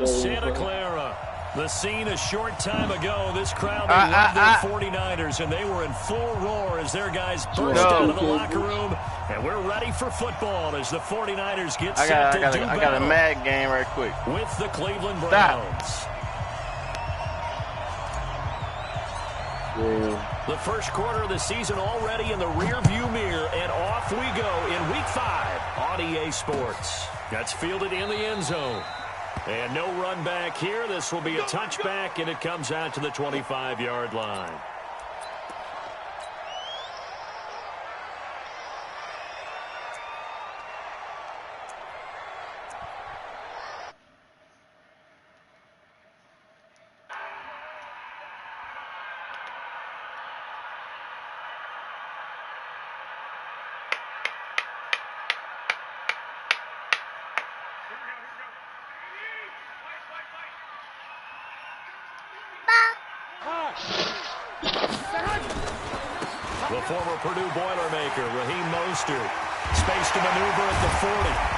Santa Clara. The scene a short time ago. This crowd, they loved their 49ers, and they were in full roar as their guys burst out of the locker room. And we're ready for football as the 49ers get set to do battle. I got a mad game right quick. With the Cleveland Browns. The first quarter of the season already in the rearview mirror, and off we go in Week 5 on EA Sports. That's fielded in the end zone. And no run back here. This will be a touchback, and it comes out to the 25-yard line. The former Purdue Boilermaker, Raheem Mostert, space to maneuver at the 40.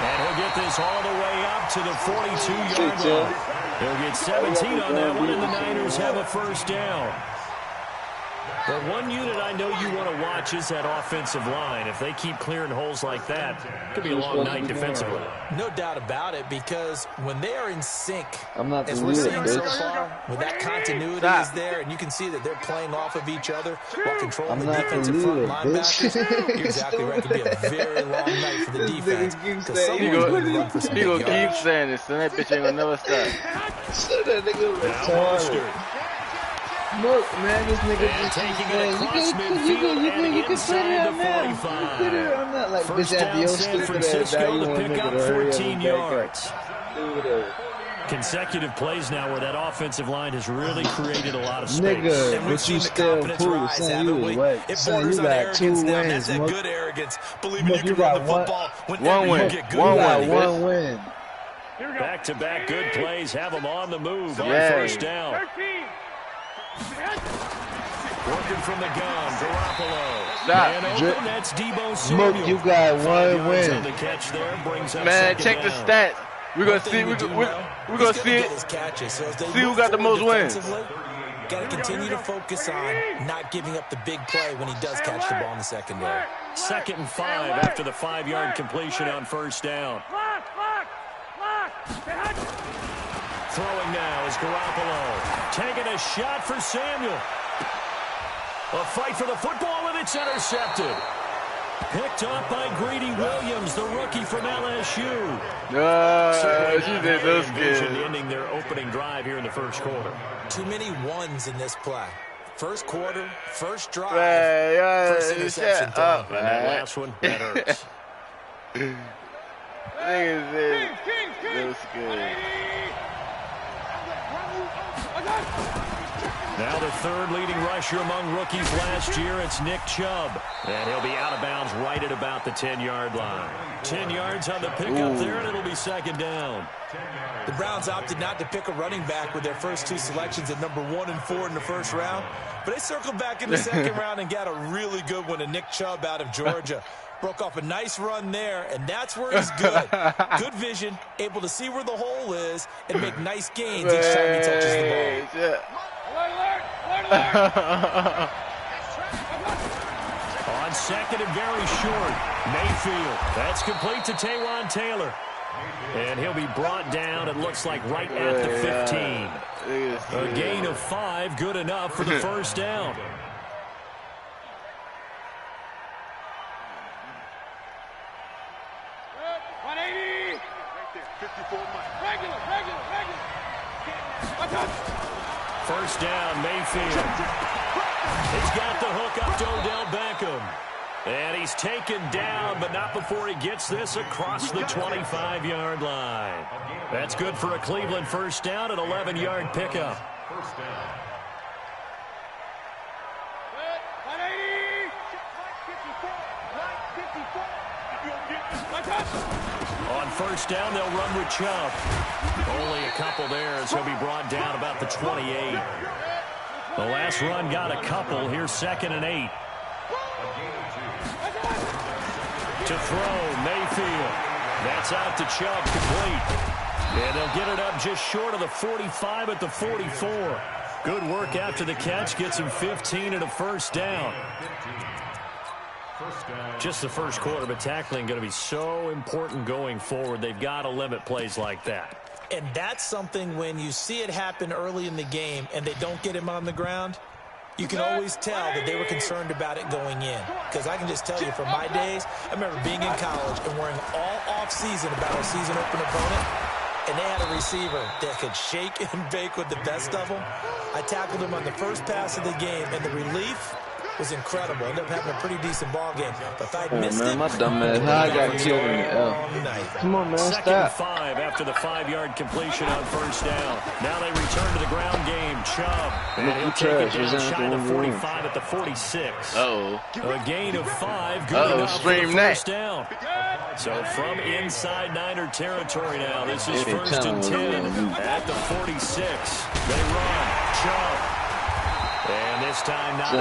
And he'll get this all the way up to the 42-yard line. He'll get 17 on that one, and the Niners have a first down. But one unit I know you want to watch is that offensive line. If they keep clearing holes like that, it could be a long night defensively. No doubt about it, because when they are in sync, as we're seeing so far, when that continuity is there, and you can see that they're playing off of each other while controlling the defensive front linebackers, you're exactly right. It could be a very long night for the defense. He gonna keep saying this, and that bitch ain't gonna never stop. Shut that nigga retarded. Look, man, this nigga just taking it across midfield and inside the 45. I'm not like First down, San Francisco to pick up 14 yards. Consecutive plays now where that offensive line has really created a lot of space. Nigga, and we've seen the confidence rise, haven't we? It borders on arrogance now. That's that good arrogance. Believing you can run the football whenever you get good. One win. Back-to-back good plays have them on the move on first down. Working from the gun, Garoppolo. Stop. That's Debo Samuel. You got one win. On the catch there, brings up man, check the stats. We're gonna see. We're gonna see it. See who got the most wins. Got to continue to focus on not giving up the big play when he does catch the ball in the secondary. 2nd and 5 after the 5-yard completion on first down. Throwing now is Garoppolo. Taking a shot for Samuel. A fight for the football, and it's intercepted. Picked up by Greedy Williams, the rookie from LSU. She did those good. Ending their opening drive here in the first quarter. Too many ones in this play. First quarter, first drive, first interception. And that last one, that hurts. That was good. Now the third leading rusher among rookies last year, it's Nick Chubb. And he'll be out of bounds right at about the 10-yard line. 10 yards on the pickup there, and it'll be 2nd down. The Browns opted not to pick a running back with their first 2 selections at number 1 and 4 in the first round. But they circled back in the second round and got a really good one to Nick Chubb out of Georgia. Broke off a nice run there, and that's where he's good. Good vision, able to see where the hole is, and make nice gains each time he touches the ball. On 2nd and very short, Mayfield. That's complete to Taywan Taylor. And he'll be brought down, it looks like, right at the 15. A gain of 5, good enough for the first down. First down, Mayfield. He's got the hook up to Odell Beckham. And he's taken down, but not before he gets this across the 25-yard line. That's good for a Cleveland first down, an 11-yard pickup. On first down, they'll run with Chubb. Only a couple there as he'll be brought down about the 28. The last run got a couple. Here's 2nd and 8. To throw, Mayfield. That's out to Chubb, complete. And they'll get it up just short of the 45 at the 44. Good work after the catch. Gets him 15 and a first down. Just the first quarter, but tackling going to be so important going forward. They've got to limit plays like that. And that's something when you see it happen early in the game and they don't get him on the ground, you can always tell that they were concerned about it going in. Because I can just tell you from my days, I remember being in college and worrying all off-season about our season open opponent, and they had a receiver that could shake and bake with the best of them. I tackled him on the first pass of the game, and the relief was incredible. Ended up having a pretty decent ball game. But if I'd missed it, my dumb ass, how I got killed in the L. Come on, man, stop. Second and 5 after the 5-yard completion on first down. Now they return to the ground game. Chubb. And he'll take it down shy of the 45 at the 46. Uh-oh. A gain of 5. Good enough for the first down. So from inside Niner territory now, this is first and 10 at the 46. They run. Chubb. And this time, not a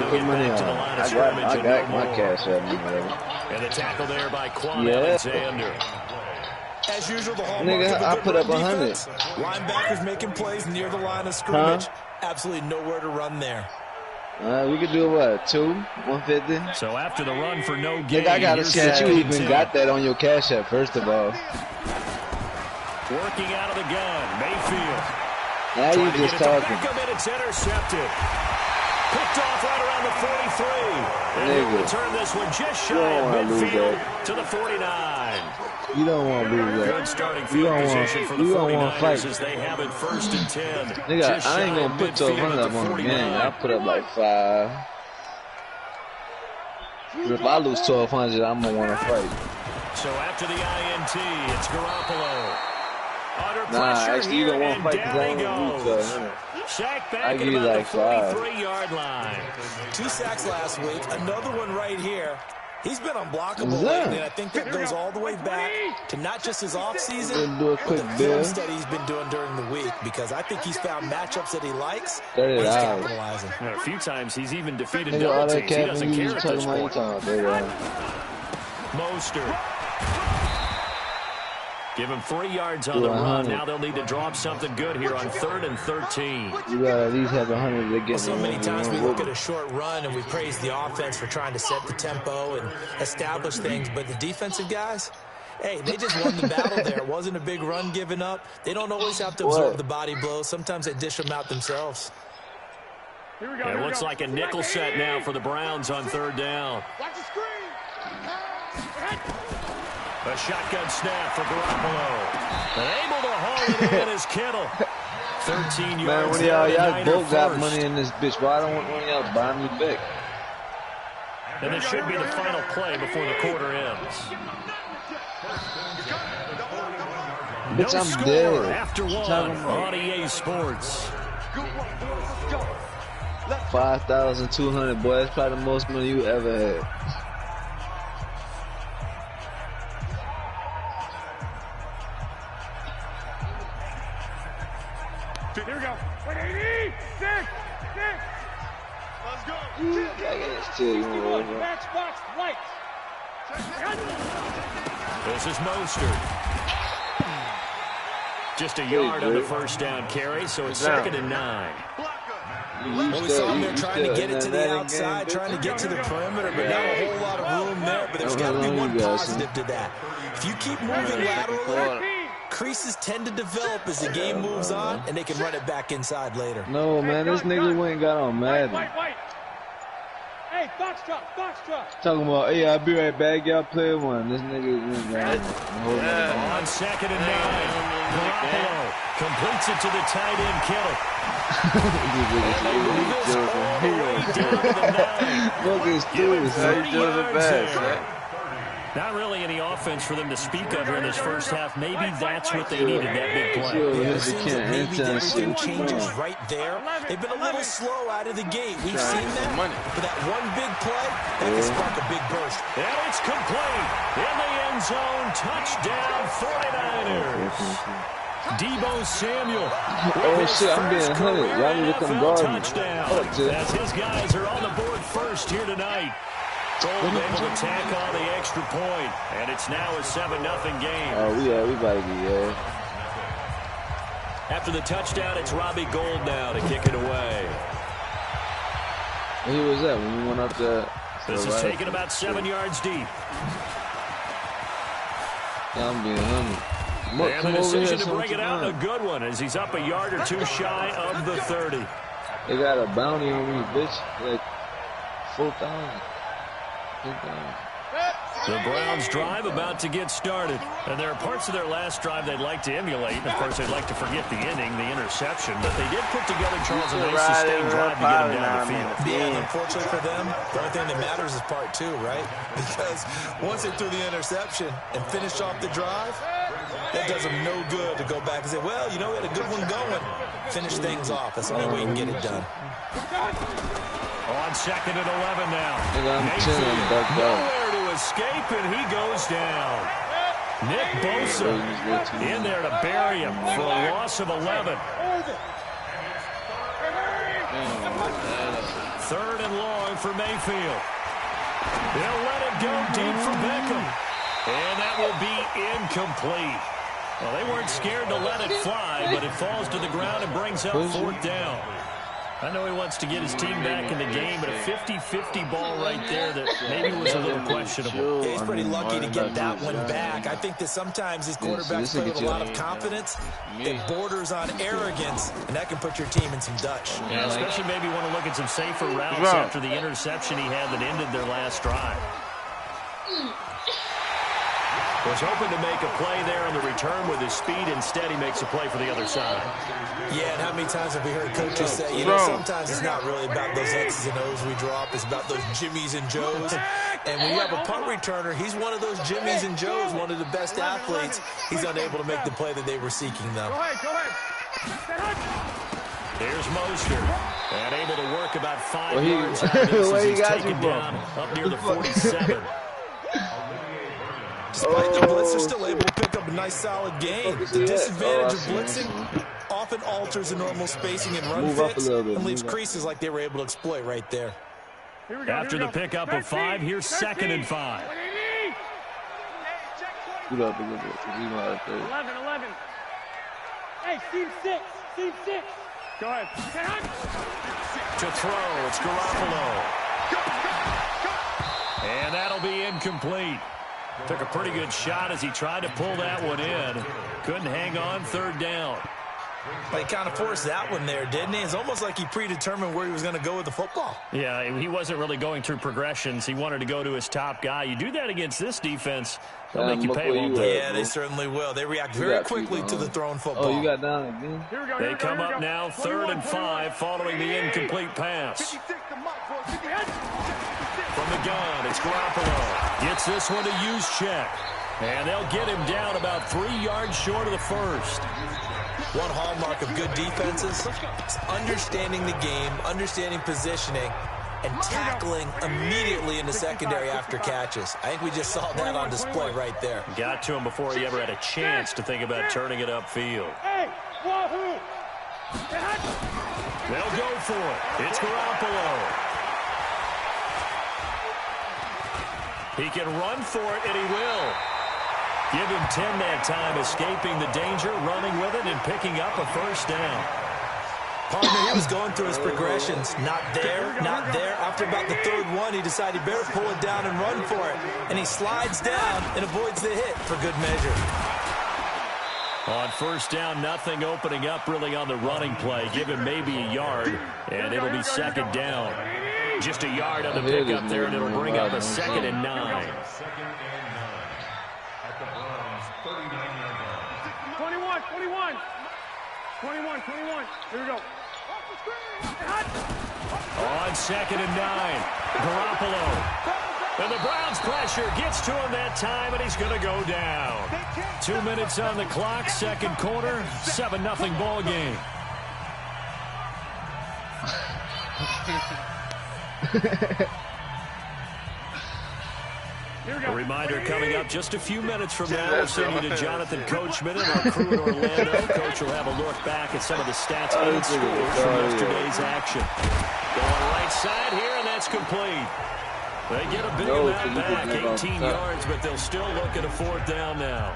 put money on. I got my cash up. And the tackle there by Quan Alexander. As usual, the hallmark nigga, of a I good put up 100. 100. Linebackers making plays near the line of scrimmage. Absolutely nowhere to run there. We could do what? 150. So after the run for no gain, nigga, I gotta see that you even got that on your cash app. First of all, working out of the gun, Mayfield. Now you just talking. It's intercepted. Picked off right around the 43. And he'll return this one just shy of midfield to the 49. You don't want to lose that. Good starting field position for the 49ers as they have it first and 10. Nigga, I ain't going to put 1,200 up on the game. I'll put up like 5. If I lose 1,200, I'm going to want to fight. So after the INT, it's Garoppolo. Actually, you don't want to fight because I ain't going to lose 1,200. I give you like 5. 43-yard line. 2 sacks last week. Another one right here. He's been unblockable lately, and I think that goes all the way back to not just his offseason, do a quick but the film study he's been doing during the week, because I think he's found matchups that he likes, and he's capitalizing. A few times he's even defeated double teams. He doesn't care at this point. Mostert. Give him 3 yards on the run. Now they'll need to drop something good here on 3rd and 13. You gotta at least have 100 to get so many times we look at a short run and we praise the offense for trying to set the tempo and establish things, but the defensive guys, hey, they just won the battle there. It wasn't a big run given up. They don't always have to absorb the body blows. Sometimes they dish them out themselves. It looks like a nickel set now for the Browns on 3rd down. Watch the screen. A shotgun snap for Garoppolo. And able to haul it in is Kittle. 13 yards. Man, one of y'all both got money in this bitch. Why don't one of y'all buy me back? And this should be the final play before the quarter ends. Bitch, no I'm score dead. After one on EA Sports. 5,200, boy. That's probably the most money you ever had. Here we go. 180. 6. Let's go. Match box white. This is Mostert. Just a yard on the first down carry, so it's 2nd and 9. Well, we saw him there trying to get it to the outside, trying to get to the perimeter, but not a whole lot of room there. But there's got to be one positive to that. If you keep moving laterally, creases tend to develop as the game moves on, and they can run it back inside later. No, man, this nigga went got on Madden. Hey, box truck. Talking about, hey, I'll be right back. Y'all play one. This nigga went got on 2nd and 9. Garoppolo completes it to the tight end, Kittle. Look at this. Not really any offense for them to speak of here in this first half. Maybe that's what they needed, that big play. Maybe everything changes right there. They've been a little slow out of the gate. We've seen that. But that one big play, that can spark a big burst. And it's complete. In the end zone, touchdown 49ers. Debo Samuel. Oh, shit, I'm being hunted. Y'all need to come guard me. Touchdown. As his guys are on the board first here tonight. Gold able to tack on the extra point, and it's now a 7-0 game. Oh, we about to get After the touchdown, it's Robbie Gould now to kick it away. Where was that when we went up there? This is taken about 7 yards deep. Yeah, I'm being humble. And the decision to bring it out, a good one, as he's up a yard or two shy of the 30. They got a bounty on me, bitch. Like 4,000. The Browns drive about to get started. And there are parts of their last drive they'd like to emulate. And of course, they'd like to forget the inning, the interception. But they did put together, Charles, a nice sustained drive to get them down the field. Yeah, and unfortunately for them, the only thing that matters is part two, right? Because once they threw the interception and finished off the drive, that does them no good to go back and say, well, you know, we had a good one going. Finish things off. That's the only way you can get it done. On 2nd and 11 now. Mayfield, nowhere to escape, and he goes down. Nick Bosa in there to bury him for a loss of 11. 3rd and long for Mayfield. They'll let it go deep for Beckham. And that will be incomplete. Well, they weren't scared to let it fly, but it falls to the ground and brings up 4th down. I know he wants to get his team back in the game, but a 50-50 ball right there that maybe was a little questionable. Yeah, he's pretty lucky to get that one back. I think that sometimes these quarterbacks play with a lot of confidence. It borders on arrogance, and that can put your team in some Dutch. Yeah, especially maybe want to look at some safer routes after the interception he had that ended their last drive. Was hoping to make a play there on the return with his speed. Instead, he makes a play for the other side. Yeah, and how many times have we heard coaches say, you know, sometimes it's not really about those X's and O's we drop. It's about those Jimmies and Joes. And when you have a punt returner, he's one of those Jimmies and Joes, one of the best athletes. He's unable to make the play that they were seeking, though. Go ahead. Here's Mostert. And able to work about 5 yards out of this as he's taken down up near the 47. Despite the blitz, they're still able to pick up a nice solid gain. The disadvantage of blitzing often alters the normal spacing and run fits and leaves creases like they were able to exploit right there. After the pickup of 5, here's 2nd and 5. 11. Hey, team 6. Go ahead. To throw, it's Garoppolo. And that'll be incomplete. Took a pretty good shot as he tried to pull that one in. Couldn't hang on, 3rd down. He kind of forced that one there, didn't he? It's almost like he predetermined where he was going to go with the football. Yeah, he wasn't really going through progressions. He wanted to go to his top guy. You do that against this defense, they'll make you pay, won't they? Yeah, they certainly will. They react very quickly to the thrown football. Oh, you got down again? They come up now 3rd and 5 following the incomplete pass. From the gun, it's Garoppolo. Gets this one to Juszczyk. And they'll get him down about 3 yards short of the first. One hallmark of good defenses is understanding the game, understanding positioning, and tackling immediately in the secondary after catches. I think we just saw that on display right there. Got to him before he ever had a chance to think about turning it upfield. Hey, wahoo! They'll go for it. It's Garoppolo. He can run for it, and he will. Give him 10 that time, escaping the danger, running with it, and picking up a 1st down. Partner, he was going through his progressions. Not there, not there. After about the 3rd one, he decided he better pull it down and run for it. And he slides down and avoids the hit for good measure. On 1st down, nothing opening up really on the running play. Give him maybe a yard, and it'll be 2nd down. Just a yard on the pickup there, and it'll bring up a 2nd and 9. 21. Here we go. On 2nd and 9, Garoppolo. And the Browns pressure gets to him that time, and he's going to go down. 2 minutes on the clock, 2nd quarter, 7-0 ball game. A reminder coming up just a few minutes from now. We'll send you to Jonathan Coachman and our crew in Orlando. Coach will have a look back at some of the stats and scores from yesterday's action. Going right side here, and that's complete. They get a big amount back, 18 yards, but they'll still look at a 4th down now.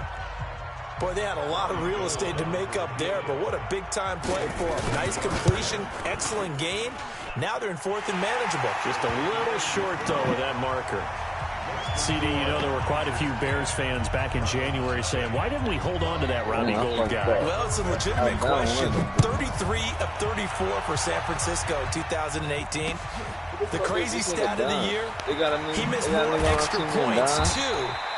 Boy, they had a lot of real estate to make up there, but what a big-time play for them. Nice completion, excellent gain. Now they're in 4th and manageable. Just a little short, though, with that marker. CD, you know, there were quite a few Bears fans back in January saying, why didn't we hold on to that Robbie Gould guy? Well, it's a legitimate question. 33 of 34 for San Francisco in 2018. The crazy stat of the year, he missed more extra points, 2,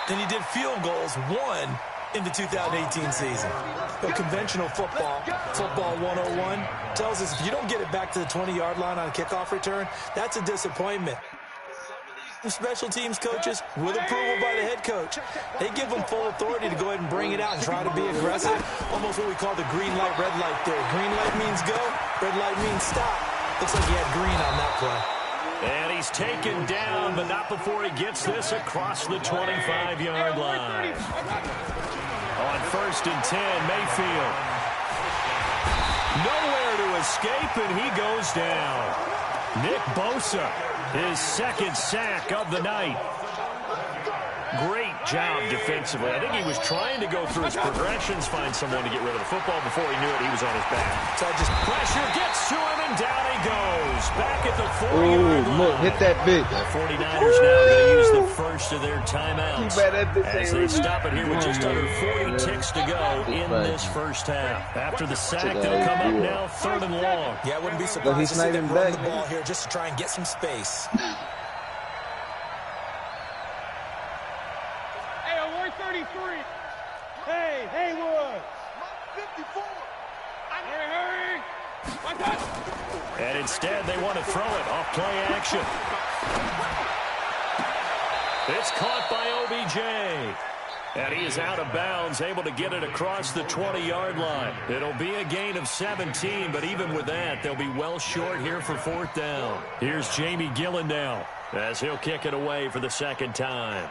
than he did field goals, 1 in the 2018 season. But conventional football 101, tells us if you don't get it back to the 20-yard line on a kickoff return, that's a disappointment. Special teams coaches, with approval by the head coach, they give them full authority to go ahead and bring it out and try to be aggressive. Almost what we call the green light, red light theory. Green light means go, red light means stop. Looks like he had green on that play. And he's taken down, but not before he gets this across the 25-yard line. On 1st and 10, Mayfield. Nowhere to escape, and he goes down. Nick Bosa, his 2nd sack of the night. Great job defensively. I think he was trying to go through his progressions, find someone to get rid of the football. Before he knew it, he was on his back. So just pressure gets to him, and down he goes. Back at the 40-yard line. Look, hit that bitch. The 49ers now going to use the first of their timeouts as they stop it here with just under 40 ticks to go in this first half. After the sack, they'll come up now 3rd and long. Yeah, I wouldn't be surprised to see them run the ball here just to try and get some space. Hey, Haywood! 54! Hurry! And instead, they want to throw it off play action. It's caught by OBJ. And he is out of bounds, able to get it across the 20-yard line. It'll be a gain of 17, but even with that, they'll be well short here for 4th down. Here's Jamie Gillen now, as he'll kick it away for the 2nd time.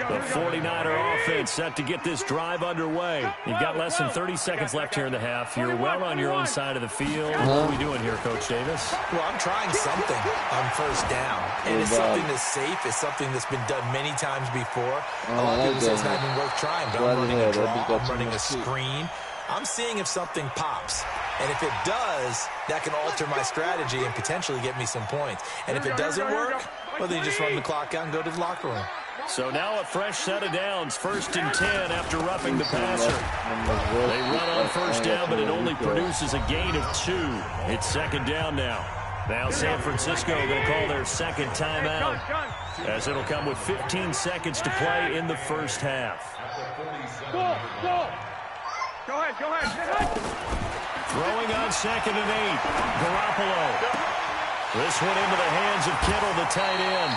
The 49er offense set to get this drive underway. You've got less than 30 seconds left here in the half. You're well on your own side of the field. What are we doing here, Coach Davis? Well, I'm trying something on 1st down. And it's something that's safe. It's something that's been done many times before. A lot of people say it's not even worth trying. But I'm running a draw. I'm running a screen. I'm seeing if something pops. And if it does, that can alter my strategy and potentially get me some points. And if it doesn't work, well, then you just run the clock out and go to the locker room. So now a fresh set of downs, 1st and 10 after roughing the passer. They run on 1st down, but it only produces a gain of 2. It's 2nd down now. Now San Francisco going to call their 2nd timeout, as it'll come with 15 seconds to play in the 1st half. Go ahead. Throwing on 2nd and 8. Garoppolo. This one into the hands of Kittle, the tight end.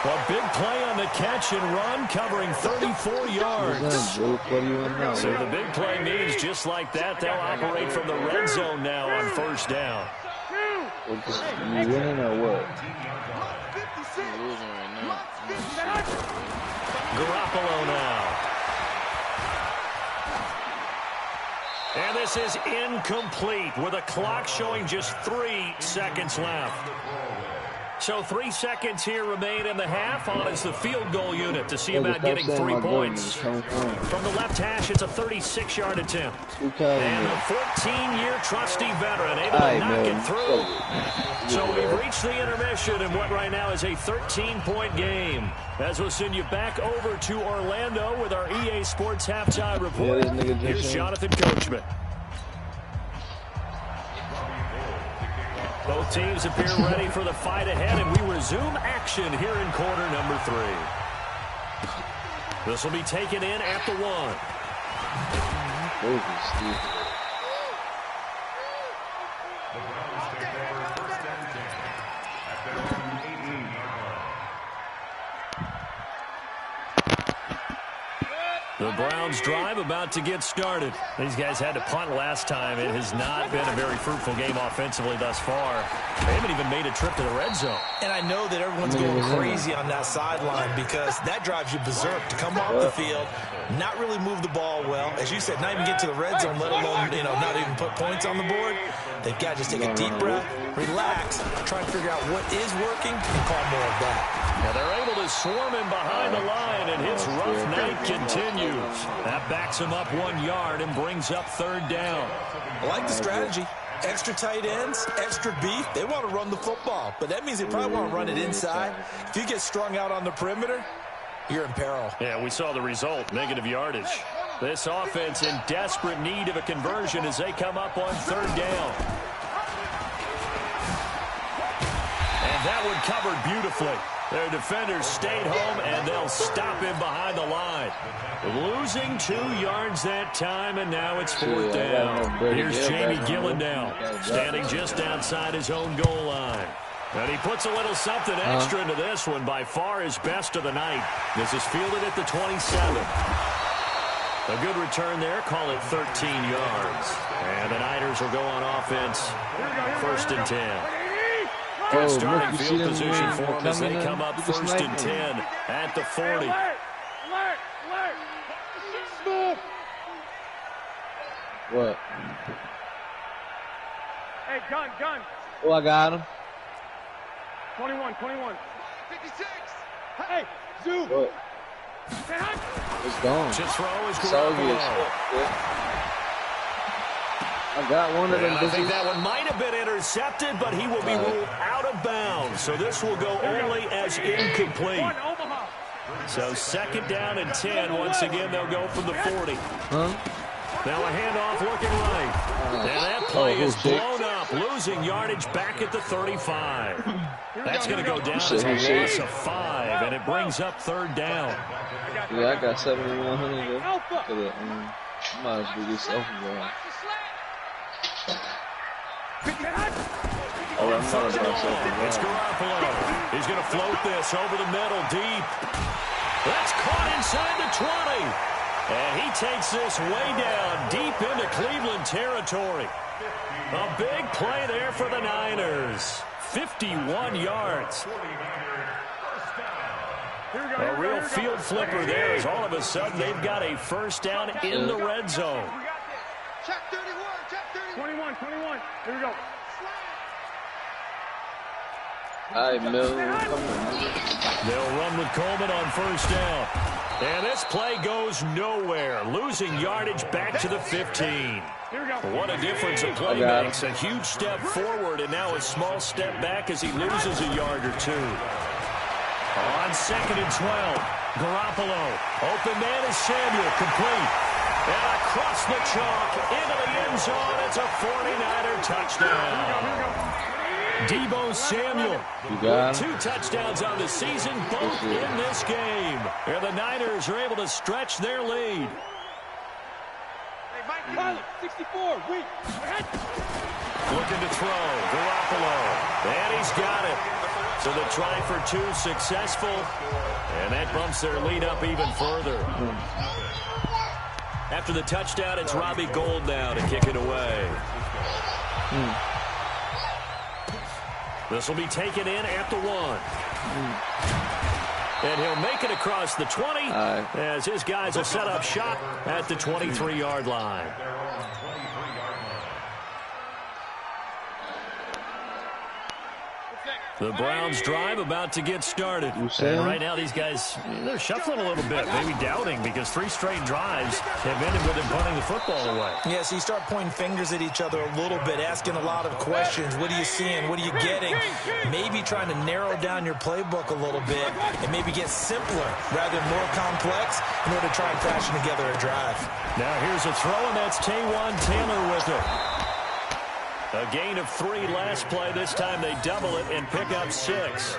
A big play on the catch and run, covering 34 yards. So the big play means just like that, they'll operate from the red zone now on 1st down. You winning or what? Garoppolo now. And this is incomplete with a clock showing just 3 seconds left. So 3 seconds here remain in the half. On is the field goal unit to see about getting 3 points. From the left hash, it's a 36-yard attempt. And a 14-year trusty veteran able to knock it through. So we've reached the intermission in what right now is a 13-point game. As we'll send you back over to Orlando with our EA Sports Halftime Report. Here's Jonathan Coachman. Both teams appear ready for the fight ahead, and we resume action here in quarter number 3. This will be taken in at the 1. The Browns drive about to get started. These guys had to punt last time. It has not been a very fruitful game offensively thus far. They haven't even made a trip to the red zone. And I know that everyone's going crazy on that sideline because that drives you berserk to come off the field, not really move the ball well. As you said, not even get to the red zone, let alone, not even put points on the board. They've got to just take a deep breath, relax, try and figure out what is working, and call more of that. Now they're able to swarm him behind the line, and his rough night continues. That backs him up 1 yard and brings up third down. I like the strategy. Extra tight ends, extra beef. They want to run the football, but that means they probably want to run it inside. If you get strung out on the perimeter, you're in peril. Yeah, we saw the result, negative yardage. This offense in desperate need of a conversion as they come up on third down. And that one covered beautifully. Their defenders stayed home, and they'll stop him behind the line. Losing 2 yards that time, and now it's fourth down. Here's Jamie Gillendow, standing just outside his own goal line. And he puts a little something extra into this one, by far his best of the night. This is fielded at the 27. A good return there, call it 13 yards. And the Niners will go on offense, 1st and 10. Good starting field position for them as they come up 1st and 10 at the 40. What? Hey, gun. Oh, I got him. 21. 56. Hey, zoom. What? It's gone. To throw is Garoppolo. I got one of them. I think that one might have been intercepted, but he will be ruled out of bounds. So this will go only as incomplete. So 2nd down and 10. Once again, they'll go from the 40. Now a handoff looking right. And that play is blown up, losing yardage back at the 35. That's going to go down as a loss of 5, and it brings up third down. Yeah, I got 7,100 though. Might as well get self-involved. It's Garoppolo. He's going to float this over the middle deep. That's caught inside the 20. And he takes this way down deep into Cleveland territory. A big play there for the Niners. 51 yards. A real field flipper there as all of a sudden they've got a first down in the red zone. Check 31. 21. Here we go. All right, Mill. They'll run with Coleman on first down. And this play goes nowhere, losing yardage back to the 15. What a difference a play makes. A huge step forward and now a small step back as he loses a yard or two. On 2nd and 12, Garoppolo. Open man is Samuel, complete. And across the chalk, into the end zone, it's a 49er touchdown. Deebo Samuel with 2 touchdowns on the season, both in this game. And the Niners are able to stretch their lead. Hey, Mike Collins, 64, weak. Looking to throw, Garoppolo. And he's got it. So the try for 2 successful, and that bumps their lead up even further. After the touchdown, it's Robbie Gould now to kick it away. This will be taken in at the 1. And he'll make it across the 20 as his guys will set up shop at the 23-yard line. The Browns drive about to get started. And right now these guys, they're shuffling a little bit, maybe doubting, because 3 straight drives have ended with them punting the football away. Yeah, so you start pointing fingers at each other a little bit, asking a lot of questions. What are you seeing? What are you getting? Maybe trying to narrow down your playbook a little bit and maybe get simpler rather than more complex in order to try and fashion together a drive. Now here's a throw, and that's Taywan Taylor with it. A gain of 3 last play. This time they double it and pick up 6.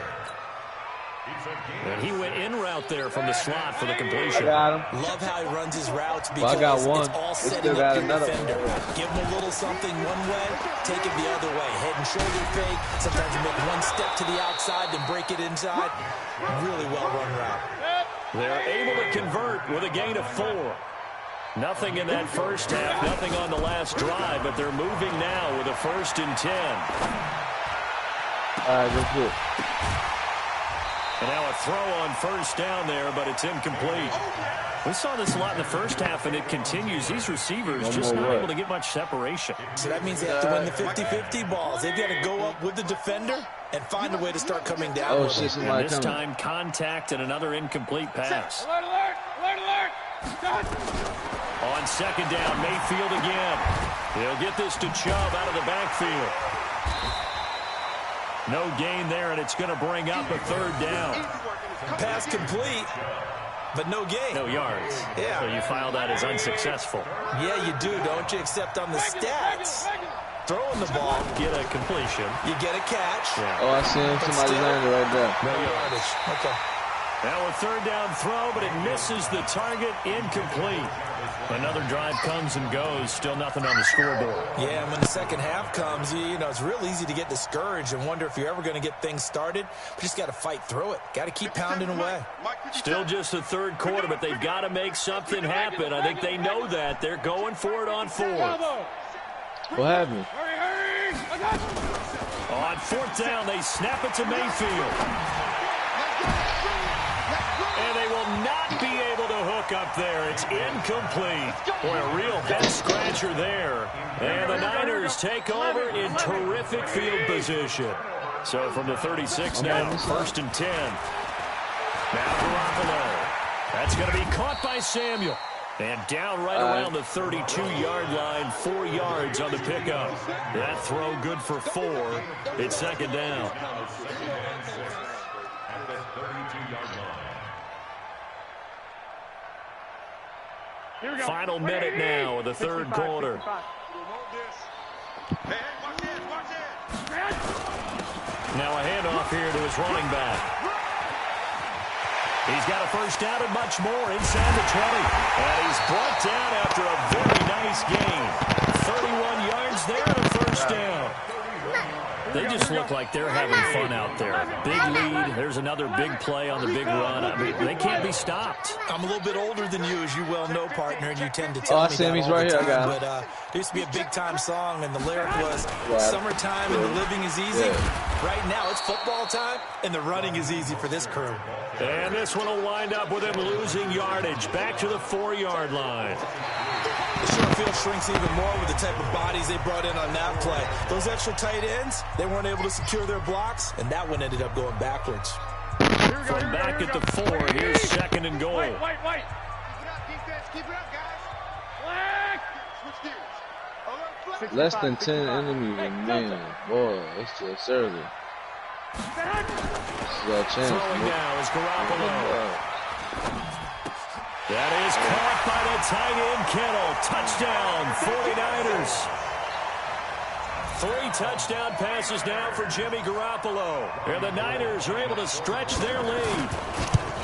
And he went in route there from the slot for the completion. I got him. Love how he runs his routes because I got one. it's all setting up your defender. Give him a little something one way, take it the other way. Head and shoulder fake. Sometimes you make one step to the outside, then break it inside. Really well run route. They're able to convert with a gain of 4. Nothing in that first half, nothing on the last drive, but they're moving now with a 1st and 10. All right, that's it. And now a throw on 1st down there, but it's incomplete. We saw this a lot in the first half, and it continues. These receivers just not able to get much separation. So that means they have to win the 50-50 balls. They've got to go up with the defender and find a way to start coming down. Oh, shit, and this time, contact and another incomplete pass. Alert, alert, alert, alert. On 2nd down, Mayfield again. He'll get this to Chubb out of the backfield. No gain there, and it's going to bring up a 3rd down. Pass complete, but no gain. No yards. Yeah. So you file that as unsuccessful. Yeah, you do, don't you? Except on the stats. Throwing the ball. Get a completion. You get a catch. Yeah. Oh, I see him. Somebody's landing right there. No yardage. Okay. Now a 3rd down throw, but it misses the target. Incomplete. Another drive comes and goes. Still nothing on the scoreboard. Yeah, and when the second half comes, you know, it's real easy to get discouraged and wonder if you're ever going to get things started. But you just got to fight through it. Got to keep pounding away. Still just the 3rd quarter, but they've got to make something happen. I think they know that. They're going for it on 4th. What happened? Hurry, hurry. On 4th down, they snap it to Mayfield. And they will not be able to hook up there. It's incomplete. Boy, a real head scratcher there. And the Niners take over in terrific field position. So from the 36 now, 1st and 10. Now Garoppolo. That's going to be caught by Samuel. And down right around the 32-yard line, 4 yards on the pickup. That throw good for 4. It's 2nd down. Final minute now of the 3rd quarter. Now a handoff here to his running back. He's got a 1st down and much more inside the 20. And he's brought down after a very nice gain. 31 yards there and a 1st down. They just look like they're having fun out there. Big lead. There's another big play on the big run. I mean, they can't be stopped. I'm a little bit older than you, as you well know, partner, and you tend to tell me Sammy's that all right the here. time. I got him. But there used to be a big-time song, and the lyric was, summertime and the living is easy. Right now, it's football time, and the running is easy for this crew. And this one will wind up with him losing yardage. Back to the 4-yard line. The short field shrinks even more with the type of bodies they brought in on that play. Those extra tight ends, they weren't able to secure their blocks, and that one ended up going backwards. From back at the 4, here's 2nd and goal. Wait. Keep it up, defense. Keep it up, guys. Switch gears. Less than 10 enemies remaining. Boy, it's just early. This is our chance. Throwing now is Garoppolo. That is caught by the tight end, Kittle. Touchdown, 49ers. 3 touchdown passes now for Jimmy Garoppolo. And the Niners are able to stretch their lead.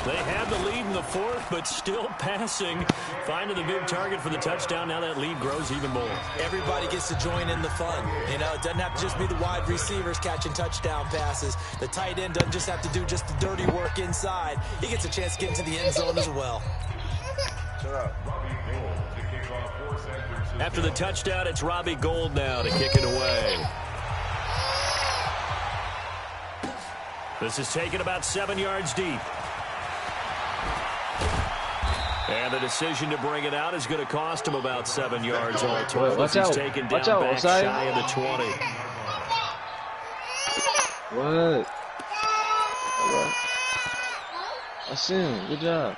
They had the lead in the 4th, but still passing. Finding the big target for the touchdown. Now that lead grows even more. Everybody gets to join in the fun. You know, it doesn't have to just be the wide receivers catching touchdown passes. The tight end doesn't just have to do just the dirty work inside. He gets a chance to get into the end zone as well. After the touchdown, it's Robbie Gould now to kick it away. This is taken about 7 yards deep. And the decision to bring it out is going to cost him about 7 yards all total. Watch He's out. taken Watch down out. back shy of the 20. What? All right. I see him. Good job.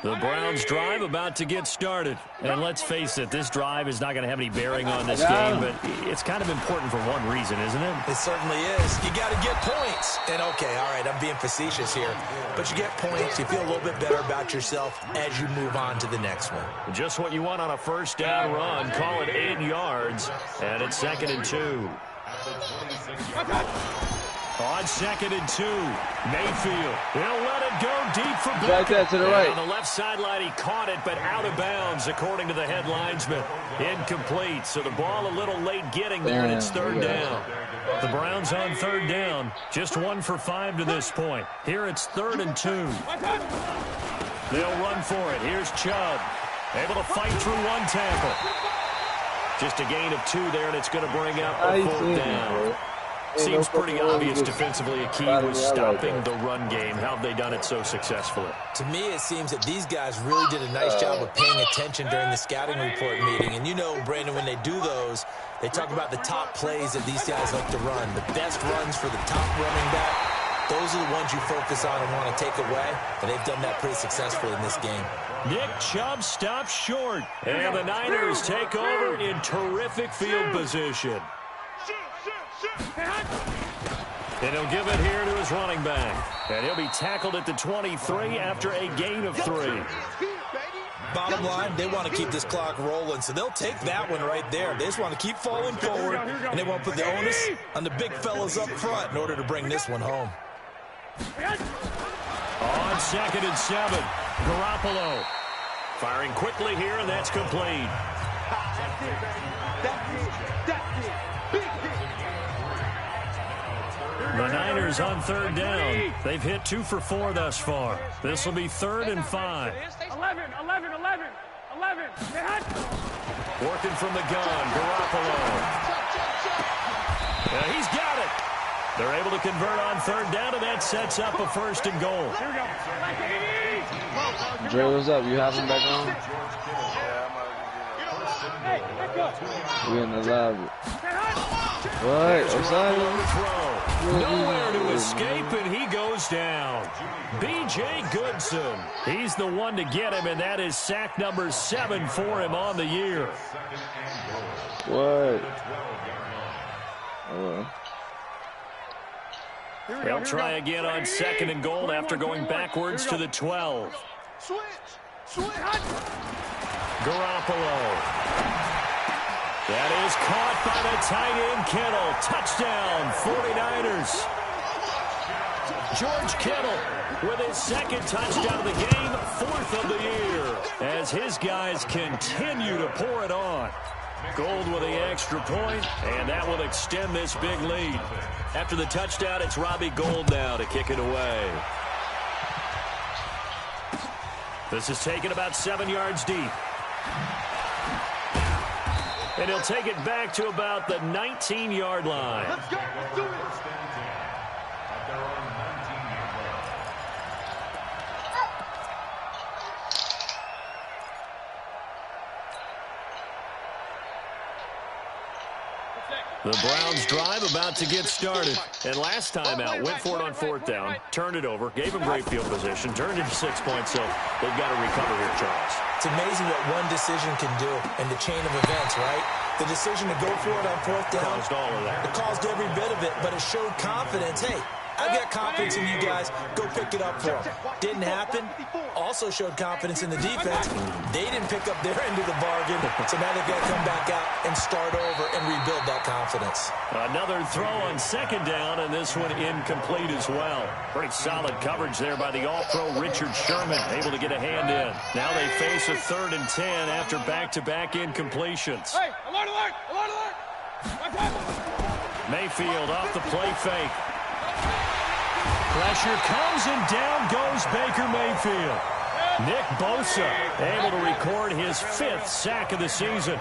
The Browns drive about to get started. And let's face it, this drive is not going to have any bearing on this game, but it's kind of important for one reason, isn't it? It certainly is. You got to get points. And okay, all right, I'm being facetious here. But you get points, you feel a little bit better about yourself as you move on to the next one. Just what you want on a 1st down run. Call it 8 yards. And it's 2nd and 2. On 2nd and 2, Mayfield. He'll let it go deep for Beckham. Right there to the right. On the left sideline, he caught it, but out of bounds, according to the head linesman. Incomplete, so the ball a little late getting there, and it's 3rd down. The Browns on 3rd down, just 1 for 5 to this point. Here it's 3rd and 2. They'll run for it. Here's Chubb. Able to fight through one tackle. Just a gain of 2 there, and it's going to bring up a 4th down. Seems pretty obvious defensively a key was stopping the run game. How have they done it so successfully? To me, it seems that these guys really did a nice job of paying attention during the scouting report meeting. And you know, Brandon, when they do those, they talk about the top plays that these guys like to run. The best runs for the top running back, those are the ones you focus on and want to take away. And they've done that pretty successfully in this game. Nick Chubb stops short. And the Niners take over in terrific field position. And he'll give it here to his running back. And he'll be tackled at the 23 after a gain of 3. Bottom line, they want to keep this clock rolling, so they'll take that one right there. They just want to keep falling forward, and they want to put the onus on the big fellas up front in order to bring this one home. On 2nd and 7, Garoppolo firing quickly here, and that's complete. The Niners on 3rd down. They've hit 2 for 4 thus far. This will be 3rd and 5. 11. Working from the gun, Garoppolo. He's got it. They're able to convert on 3rd down, and that sets up a 1st and goal. Dre, what's up? You have him back on? We in the lobby. What? Osana? Nowhere to escape, and he goes down. B.J. Goodson. He's the one to get him, and that is sack number 7 for him on the year. What? Oh. They'll try again on 2nd and goal after going backwards to the 12. Garoppolo. That is caught by the tight end, Kittle. Touchdown, 49ers. George Kittle with his 2nd touchdown of the game, 4th of the year, as his guys continue to pour it on. Gold with the extra point, and that will extend this big lead. After the touchdown, it's Robbie Gould now to kick it away. This is taken about 7 yards deep. And he'll take it back to about the 19-yard line. Let's go. Let's do it. The Browns drive about to get started. And last time out, went for it on 4th down, turned it over, gave him great field position, turned into 6 points, so they've got to recover here, Charles. It's amazing what one decision can do in the chain of events, right? The decision to go for it on 4th down. Caused all of that. It caused every bit of it, but it showed confidence. Hey, I've got confidence in you guys. Go pick it up for them. Didn't happen. Also showed confidence in the defense. They didn't pick up their end of the bargain, so now they've got to come back out and start over and rebuild that confidence. Another throw on 2nd down, and this one incomplete as well. Pretty solid coverage there by the All-Pro Richard Sherman, able to get a hand in. Now they face a 3rd and 10 after back-to-back incompletions. Hey, alert, alert, alert, alert. Mayfield off the play fake. Pressure comes, and down goes Baker Mayfield. Nick Bosa able to record his 5th sack of the season.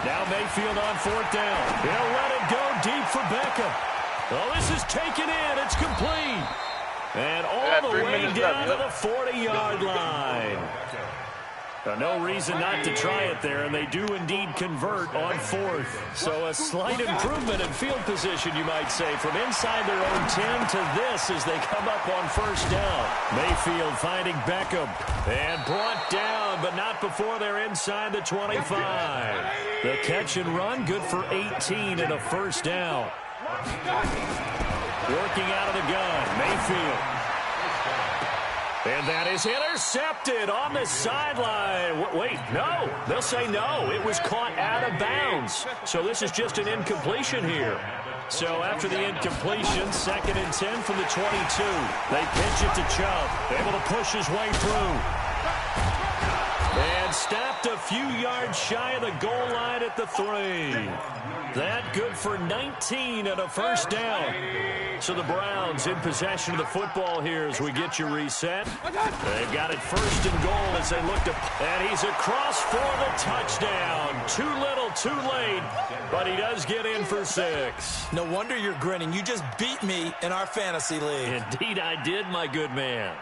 Now Mayfield on 4th down. He'll let it go deep for Beckham. Oh, this is taken in. It's complete. And all the way down to the 40-yard line. Now, no reason not to try it there, and they do indeed convert on 4th. So a slight improvement in field position, you might say, from inside their own 10 to this as they come up on 1st down. Mayfield finding Beckham, and brought down, but not before they're inside the 25. The catch and run, good for 18 and a 1st down. Working out of the gun, Mayfield. And that is intercepted on the sideline. Wait, no. They'll say no. It was caught out of bounds. So this is just an incompletion here. So after the incompletion, 2nd and 10 from the 22. They pitch it to Chubb. Able to push his way through. And stopped a few yards shy of the goal line at the 3. That good for 19 and a first down. So the Browns in possession of the football here as we get you reset. They've got it first and goal as they look to... And he's across for the touchdown. Too little, too late, but he does get in for 6. No wonder you're grinning. You just beat me in our fantasy league. Indeed I did, my good man.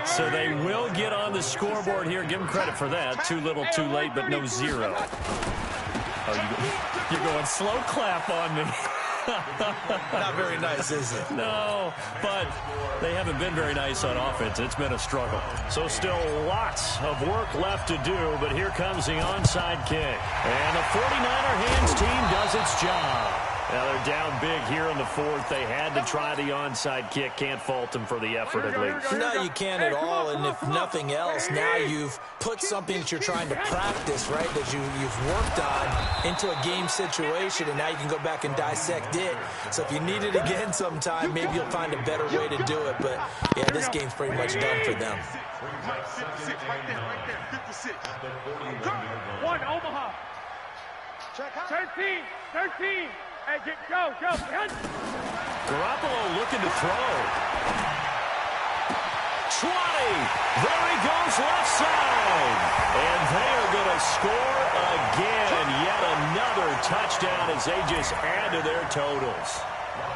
So they will get on the scoreboard here. Give them credit for that. Too little, too late, but no 0. Oh, you're going slow clap on me. Not very nice, is it? No, but they haven't been very nice on offense. It's been a struggle. So still lots of work left to do, but here comes the onside kick. And the 49er hands team does its job. Now they're down big here in the 4th. They had to try the onside kick. Can't fault them for the effort at least. No, you can't at all. And if nothing else, now you've put something that you're trying to practice, right, that you've worked on into a game situation, and now you can go back and dissect it. So if you need it again sometime, maybe you'll find a better way to do it. But, yeah, this game's pretty much done for them. 56. 1, Omaha. 13. Hey, go. Garoppolo looking to throw. 20. There he goes left side. And they are going to score again. Yet another touchdown as they just add to their totals.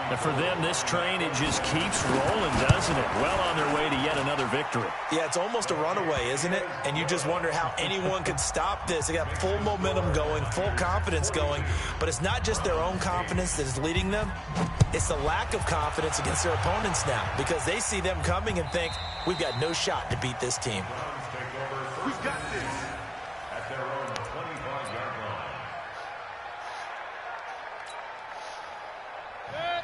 And for them, this train, it just keeps rolling, doesn't it? Well on their way to yet another victory. Yeah, it's almost a runaway, isn't it? And you just wonder how anyone could stop this. They got full momentum going, full confidence going. But it's not just their own confidence that is leading them. It's the lack of confidence against their opponents now, because they see them coming and think, we've got no shot to beat this team. We've got this.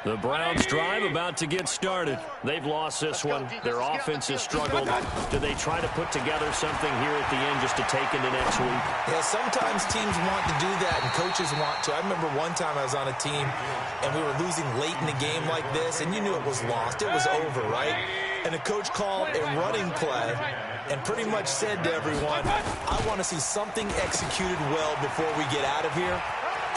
The Browns drive about to get started. They've lost this one. Their offense has struggled. Do they try to put together something here at the end just to take into next week? Yeah, sometimes teams want to do that and coaches want to. I remember one time I was on a team and we were losing late in the game like this, and you knew it was lost. It was over, right? And the coach called a running play and pretty much said to everyone, I want to see something executed well before we get out of here.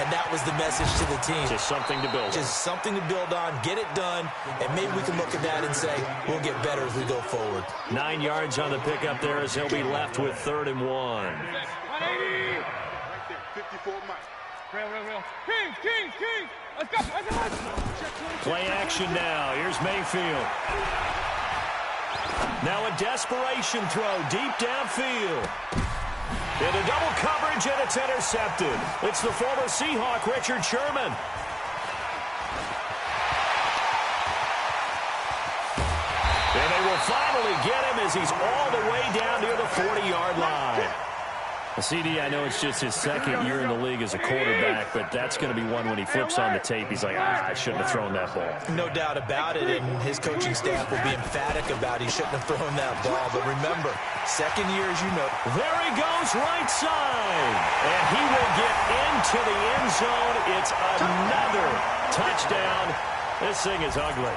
And that was the message to the team. Just something to build on. Just something to build on, get it done, and maybe we can look at that and say, we'll get better as we go forward. 9 yards on the pickup there as he'll be left with 3rd and 1. Right there, 54 miles. Real. King. Let's go. Play action now. Here's Mayfield. Now a desperation throw deep downfield. Into double coverage, and it's intercepted. It's the former Seahawk, Richard Sherman. And they will finally get him as he's all the way down near the 40-yard line. CD, I know it's just his 2nd year in the league as a quarterback, but that's going to be one when he flips on the tape. He's like, I shouldn't have thrown that ball. No doubt about it, and his coaching staff will be emphatic about he shouldn't have thrown that ball. But remember, 2nd year, as you know. There he goes right side, and he will get into the end zone. It's another touchdown. This thing is ugly.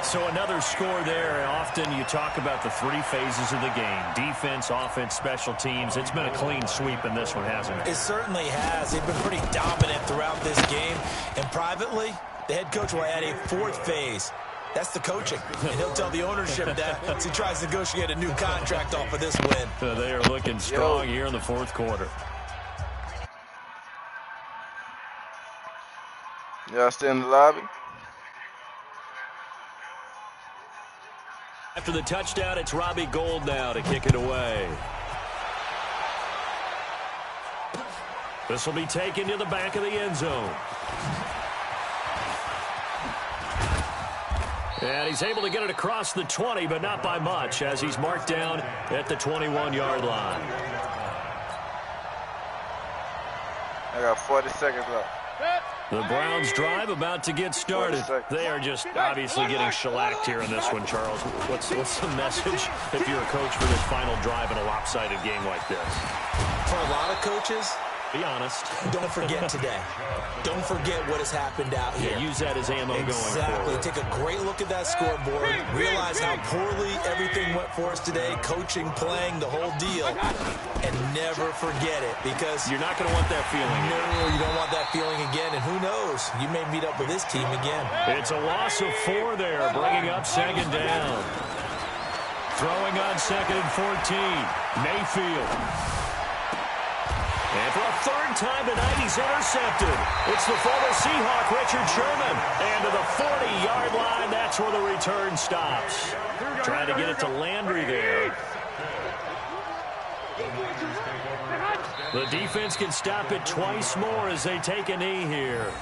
So another score there. Often you talk about the 3 phases of the game: defense, offense, special teams. It's been a clean sweep in this one, hasn't it? It certainly has. They've been pretty dominant throughout this game. And privately, the head coach will add a 4th phase. That's the coaching. And he'll tell the ownership that as he tries to negotiate a new contract off of this win. So they are looking strong here in the 4th quarter. Y'all stay in the lobby? After the touchdown, it's Robbie Gould now to kick it away. This will be taken to the back of the end zone. And he's able to get it across the 20, but not by much, as he's marked down at the 21-yard line. I got 40 seconds left. The Browns drive about to get started. They are just obviously getting shellacked here in this one, Charles. What's the message if you're a coach for this final drive in a lopsided game like this? For a lot of coaches, Be honest. Don't forget today. Don't forget what has happened out here. Yeah, use that as ammo going forward. Take a great look at that scoreboard. Realize how poorly everything went for us today. Coaching, playing, the whole deal. And never forget it, because you're not going to want that feeling. No, you don't want that feeling again. And who knows? You may meet up with this team again. It's a loss of 4 there, bringing up second down. Throwing on 2nd and 14. Mayfield. And for a third time tonight, he's intercepted. It's the former Seahawk, Richard Sherman. And to the 40-yard line, that's where the return stops. Trying to get it to Landry there. The defense can stop it twice more as they take a knee here.